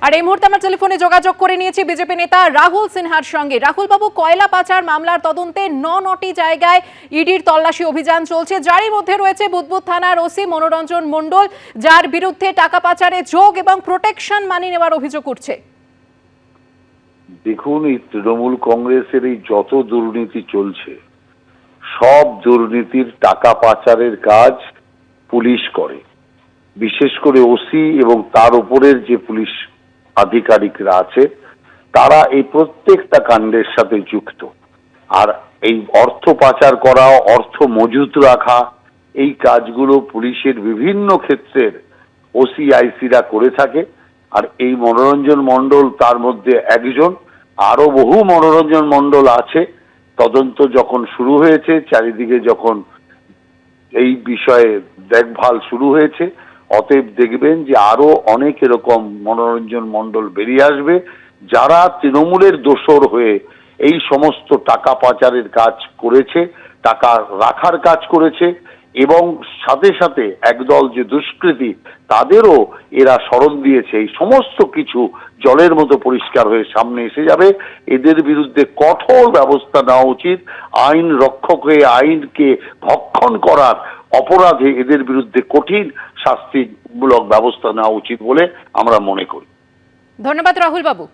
আর এই মুহূর্তে আমরা টেলিফোনে যোগাযোগ করে নিয়েছি বিজেপি নেতা রাহুল সিনহার সঙ্গে। রাহুল বাবু, কয়লা পাচার মামলার তদন্তে 9টি জায়গায় ইডির তল্লাশি অভিযান চলছে, যারই মধ্যে রয়েছে বুদবুদ থানার ওসি মনোরঞ্জন মণ্ডল, যার বিরুদ্ধে টাকা পাচারে যোগ এবং প্রোটেকশন মানি নেওয়ার অভিযোগ উঠছে। দেখুন, এই তৃণমূল কংগ্রেসের এই যত দুর্নীতি চলছে, সব দুর্নীতির টাকা পাচারের কাজ পুলিশ করে। বিশেষ করে ওসি এবং তার উপরের যে পুলিশ আধিকারিকরা আছে, তারা এই প্রত্যেকটা কাণ্ডের সাথে যুক্ত। আর এই অর্থ পাচার করা, অর্থ মজুত রাখা, এই কাজগুলো পুলিশের বিভিন্ন ক্ষেত্রের ওসি আইসিরা করে থাকে। আর এই মনোরঞ্জন মণ্ডল তার মধ্যে একজন, আরো বহু মনোরঞ্জন মণ্ডল আছে। তদন্ত যখন শুরু হয়েছে, চারিদিকে যখন এই বিষয়ে দেখভাল শুরু হয়েছে, অতএব দেখবেন যে আরো অনেক এরকম মনোরঞ্জন মণ্ডল বেরিয়ে আসবে, যারা তৃণমূলের দোসর হয়ে এই সমস্ত টাকা পাচারের কাজ করেছে, টাকা রাখার কাজ করেছে, এবং সাথে সাথে একদল যে দুষ্কৃতী, তাদেরও এরা শরণ দিয়েছে। এই সমস্ত কিছু জলের মতো পরিষ্কার হয়ে সামনে এসে যাবে। এদের বিরুদ্ধে কঠোর ব্যবস্থা নেওয়া উচিত। আইন রক্ষক হয়ে আইনকে ভক্ষণ করার অপরাধে এদের বিরুদ্ধে কঠিন শাস্তিমূলক ব্যবস্থা নেওয়া উচিত বলে আমরা মনে করি। ধন্যবাদ রাহুল বাবু।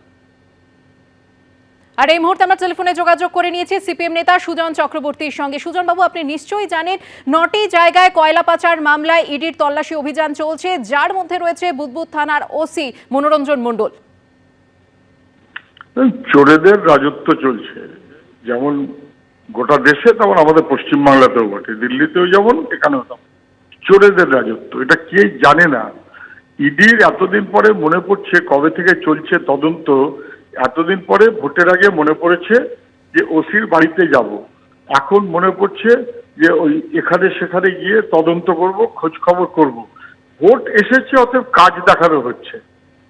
আর এই মুহূর্তে আমরা টেলিফোনে যোগাযোগ করে নিয়েছি সিপিএম নেতা সুজন চক্রবর্তীর সঙ্গে। সুজন বাবু, আপনি নিশ্চয়ই জানেন 9টি জায়গায় কয়লা পাচার মামলায় ইডির তল্লাশি অভিযান চলছে, যার মধ্যে রয়েছে বুদবুদ থানার ওসি মনোরঞ্জন মণ্ডল। চোরেদের রাজত্ব চলছে, যেমন গোটা দেশে তেমন আমাদের পশ্চিমবাংলাতেও বটে, দিল্লিতেও যেমন এখানেও তেমন চোরেদের রাজত্ব। এটা কে জানে না? ইডির এতদিন পরে মনে পড়ছে কবে থেকে চলছে তদন্ত। এতদিন পরে ভোটের আগে মনে পড়েছে যে ওসির বাড়িতে যাব, এখন মনে পড়ছে যে ওই এখানে সেখানে গিয়ে তদন্ত করব, খোঁজ খবর করব। ভোট এসেছে, অতএব কাজ দেখানো হচ্ছে।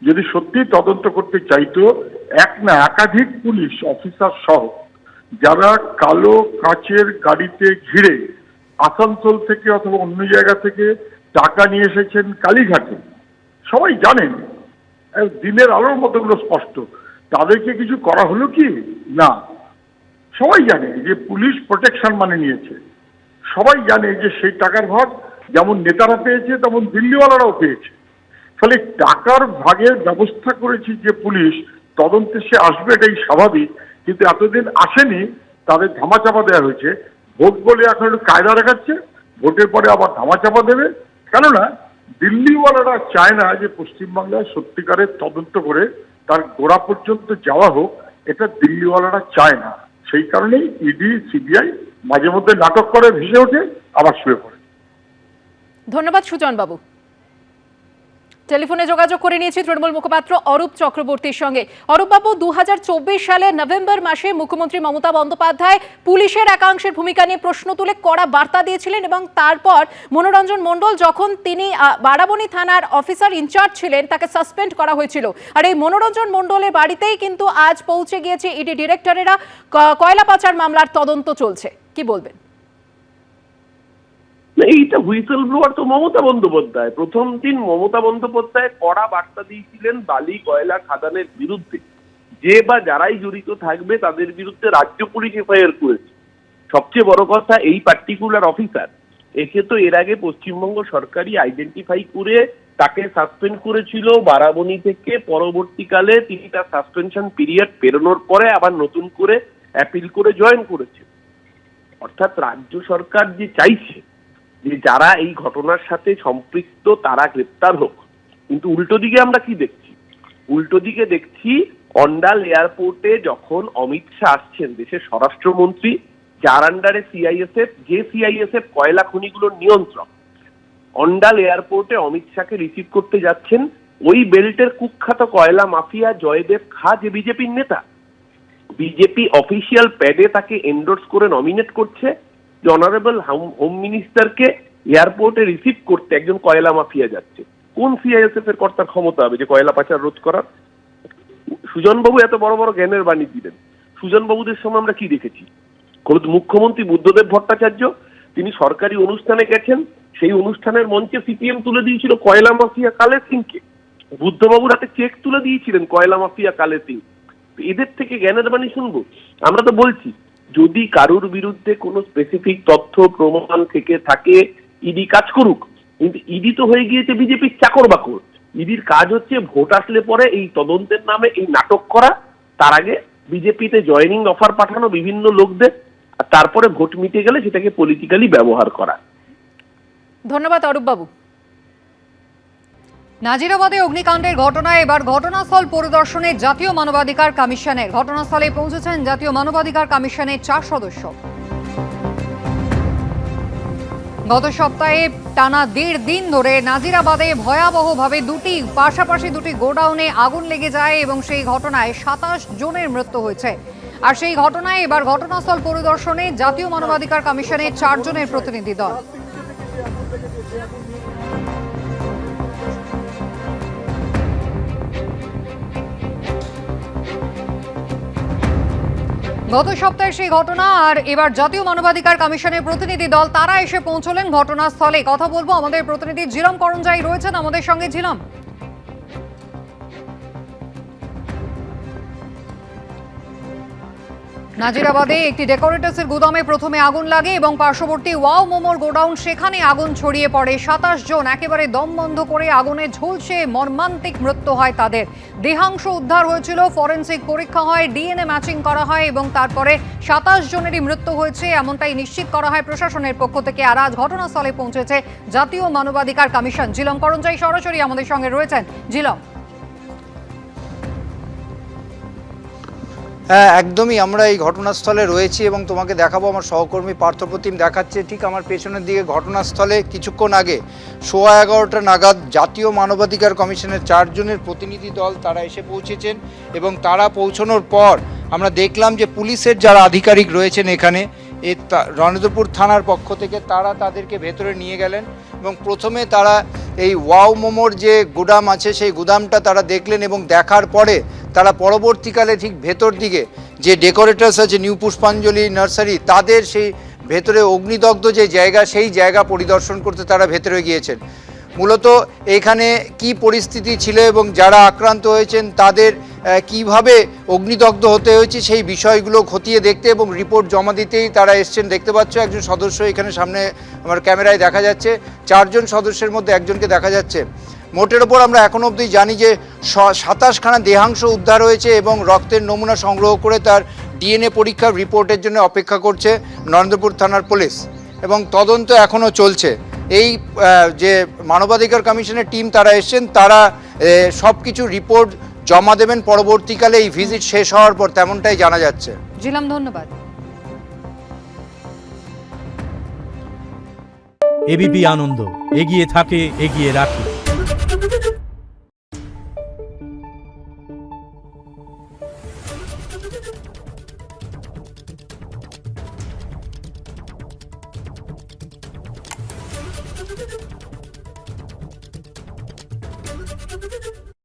যদি সত্যি তদন্ত করতে চাইতো, এক না একাধিক পুলিশ অফিসার সহ যারা কালো কাচের গাড়িতে ঘিরে আসানসোল থেকে অথবা অন্য জায়গা থেকে টাকা নিয়ে এসেছেন কালীঘাটে, সবাই জানেন, দিনের আলোর মতোগুলো স্পষ্ট। তাদেরকে কিছু করা হলো কি না? সবাই জানে যে পুলিশ প্রোটেকশন মানে নিয়েছে। সবাই জানে যে সেই টাকার ভাগ যেমন নেতারা পেয়েছে, তেমন দিল্লিওয়ালারাও পেয়েছে। ফলে টাকার ভাগের ব্যবস্থা করেছি যে পুলিশ, তদন্তে সে আসবে, এটাই স্বাভাবিক। কিন্তু এতদিন আসেনি, তাদের ধামাচাপা দেওয়া হয়েছে। ভোট বলে এখন একটু কায়দা দেখাচ্ছে, ভোটের পরে আবার ধামাচাপা দেবে। কেননা দিল্লিওয়ালারা চায় না যে পশ্চিমবাংলায় সত্যিকারের তদন্ত করে তার গোড়া পর্যন্ত যাওয়া হোক, এটা দিল্লিওয়ালারা চায় না। সেই কারণেই ইডি সিবিআই মাঝে মধ্যে নাটক করে, ভেসে ওঠে, আবার শুয়ে পড়ে। ধন্যবাদ সুজন বাবু। টেলিফোনে যোগাযোগ করে নিয়েছি তৃণমূল মুখপাত্র অরূপ চক্রবর্তীর সঙ্গে। অরূপ বাবু, 2024 সালের নভেম্বর মাসে মুখ্যমন্ত্রী মমতা বন্দ্যোপাধ্যায় পুলিশের একাংশের ভূমিকা নিয়ে প্রশ্ন তুলে কড়া বার্তা দিয়েছিলেন, এবং তারপর মনোরঞ্জন মণ্ডল, যখন তিনি বারাবণী থানার অফিসার ইনচার্জ ছিলেন, তাকে সাসপেন্ড করা হয়েছিল। আর এই মনোরঞ্জন মণ্ডলের বাড়িতেই কিন্তু আজ পৌঁছে গিয়েছে ইডি ডিরেক্টরেরা। কয়লা পাচার মামলার তদন্ত চলছে, কি বলবেন? এইটা হুইসেল ব্লোয়ার তো মমতা বন্দ্যোপাধ্যায়। প্রথম দিন মমতা বন্দ্যোপাধ্যায় কড়া বার্তা দিয়েছিলেন বালি কয়লা খাদানের বিরুদ্ধে। যে বা যারাই জড়িত থাকবে তাদের বিরুদ্ধে রাজ্য পুলিশ এফআইআর করেছে। সবচেয়ে বড় কথা, এই পার্টিকুলার অফিসার, একে তো এর আগে পশ্চিমবঙ্গ সরকারই আইডেন্টিফাই করে তাকে সাসপেন্ড করেছিল বারাবণী থেকে। পরবর্তীকালে তিনি তার সাসপেনশন পিরিয়ড পেরোনোর পরে আবার নতুন করে অ্যাপিল করে জয়েন করেছে। অর্থাৎ রাজ্য সরকার যে চাইছে যে যারা এই ঘটনার সাথে সম্পৃক্ত তারা গ্রেপ্তার হোক, কিন্তু উল্টো দিকে আমরা কি দেখছি? উল্টো দিকে দেখছি অন্ডাল এয়ারপোর্টে যখন অমিত শাহ আসছেন, দেশের স্বরাষ্ট্রমন্ত্রী, যার আন্ডারে সিআইএসএফ, যে সিআইএসএফ কয়লা খনিগুলোর নিয়ন্ত্রক, অন্ডাল এয়ারপোর্টে অমিত শাহকে রিসিভ করতে যাচ্ছেন ওই বেল্টের কুখ্যাত কয়লা মাফিয়া জয়দেব খা, যে বিজেপির নেতা। বিজেপি অফিসিয়াল প্যাডে তাকে এন্ডোর্স করে নমিনেট করছে যে অনারেবল হোম মিনিস্টারকে এয়ারপোর্টে রিসিভ করতে একজন কয়লা মাফিয়া যাচ্ছে। কোন সিআইএসএফ এর কর্তার ক্ষমতা হবে যে কয়লা পাচার রোধ করার? সুজনবাবু এত বড় বড় জ্ঞানের বাণী দিলেন। সুজনবাবুদের সময় আমরা কি দেখেছি? মুখ্যমন্ত্রী বুদ্ধদেব ভট্টাচার্য, তিনি সরকারি অনুষ্ঠানে গেছেন, সেই অনুষ্ঠানের মঞ্চে সিপিএম তুলে দিয়েছিল কয়লা মাফিয়া কালে সিংকে। বুদ্ধবাবুর হাতে চেক তুলে দিয়েছিলেন কয়লা মাফিয়া কালে সিং। এদের থেকে জ্ঞানের বাণী শুনবো? আমরা তো বলছি যদি কারুর বিরুদ্ধে কোনো স্পেসিফিক তথ্য প্রমাণ থেকে থাকে ইডি কাজ করুক, কিন্তু ইডি তো হয়ে গিয়েছে বিজেপির চাকর বাকর। ইডির কাজ হচ্ছে ভোট আসলে পরে এই তদন্তের নামে এই নাটক করা, তার আগে বিজেপিতে জয়েনিং অফার পাঠানো বিভিন্ন লোকদের, আর তারপরে ভোট মিটে গেলে সেটাকে পলিটিক্যালি ব্যবহার করা। ধন্যবাদ অরূপ বাবু। নাজিরাবাদে অগ্নিকাণ্ডের ঘটনায় এবার ঘটনাস্থল পরিদর্শনে জাতীয় মানবাধিকার কমিশনের। ঘটনাস্থলে পৌঁছেছেন জাতীয় মানবাধিকার কমিশনের 4 সদস্য। গত সপ্তাহে টানা 1.5 দিন ধরে নাজিরাবাদে ভয়াবহভাবে পাশাপাশি দুটি গোডাউনে আগুন লেগে যায় এবং সেই ঘটনায় 27 জনের মৃত্যু হয়েছে। আর সেই ঘটনায় এবার ঘটনাস্থল পরিদর্শনে জাতীয় মানবাধিকার কমিশনের 4 জনের প্রতিনিধি দল। গত সপ্তাহে সেই ঘটনা, আর এবার জাতীয় মানবাধিকার কমিশনের প্রতিনিধি দল তারা এসে পৌঁছলেন ঘটনাস্থলে। কথা বলবো, আমাদের প্রতিনিধি ঝিলম করঞ্জাই রয়েছেন আমাদের সঙ্গে। ঝিলম, নাজিরাবাদে একটি ডেকোরেটরসের গুদামে প্রথমে আগুন লাগে এবং পার্শ্ববর্তী ওয়াও মোমোর গোডাউন, সেখানে আগুন ছড়িয়ে পড়ে। 27 জন একেবারে দম বন্ধ করে আগুনে ঝলসে মর্মান্তিক মৃত্যু হয় তাদের। দেহাংশ উদ্ধার হয়েছিল, ফরেনসিক পরীক্ষা হয়, ডিএনএ ম্যাচিং করা হয় এবং তারপরে 27 জনেরই মৃত্যু হয়েছে এমনটাই নিশ্চিত করা হয় প্রশাসনের পক্ষ থেকে। আর আজ ঘটনাস্থলে পৌঁছেছে জাতীয় মানবাধিকার কমিশন। ঝিলম করঞ্জাই সরাসরি আমাদের সঙ্গে রয়েছেন। ঝিলম, হ্যাঁ, একদমই আমরা এই ঘটনাস্থলে রয়েছি এবং তোমাকে দেখাবো। আমার সহকর্মী পার্থপ্রতিম দেখাচ্ছে ঠিক আমার পেছনের দিকে। ঘটনাস্থলে কিছুক্ষণ আগে 11:15 নাগাদ জাতীয় মানবাধিকার কমিশনের 4 জনের প্রতিনিধি দল তারা এসে পৌঁছেছেন এবং তারা পৌঁছানোর পর আমরা দেখলাম যে পুলিশের যারা আধিকারিক রয়েছেন এখানে রণেন্দ্রপুর থানার পক্ষ থেকে তারা তাদেরকে ভেতরে নিয়ে গেলেন এবং প্রথমে তারা এই ওয়াও মোমোর যে গুদাম আছে সেই গুদামটা তারা দেখলেন এবং দেখার পরে তারা পরবর্তীকালে ঠিক ভেতর দিকে যে ডেকোরেটরস আছে নিউ পুষ্পাঞ্জলি নার্সারি, তাদের সেই ভেতরে অগ্নিদগ্ধ যে জায়গা সেই জায়গা পরিদর্শন করতে তারা ভেতরে গিয়েছেন। মূলত এখানে কি পরিস্থিতি ছিল এবং যারা আক্রান্ত হয়েছেন তাদের কিভাবে অগ্নিদগ্ধ হতে হয়েছে সেই বিষয়গুলো খতিয়ে দেখতে এবং রিপোর্ট জমা দিতেই তারা এসছেন। দেখতে পাচ্ছ একজন সদস্য এখানে সামনে আমার ক্যামেরায় দেখা যাচ্ছে। 4 জন সদস্যের মধ্যে একজনকে দেখা যাচ্ছে। মোটের ওপর আমরা এখন অবধি জানি যে 27খানা দেহাংশ উদ্ধার হয়েছে এবং রক্তের নমুনা সংগ্রহ করে তার ডিএনএ পরীক্ষার রিপোর্টের জন্য অপেক্ষা করছে নরেন্দ্রপুর থানার পুলিশ এবং তদন্ত এখনও চলছে। এই যে মানবাধিকার কমিশনের টিম তারা এসছেন, তারা সব কিছু রিপোর্ট জমা দেবেন পরবর্তীকালে এই ভিজিট শেষ হওয়ার পর, তেমনটাই জানা যাচ্ছে। ঝিলম, ধন্যবাদ। এবিপি আনন্দ, এগিয়ে থাকে, এগিয়ে রাখে।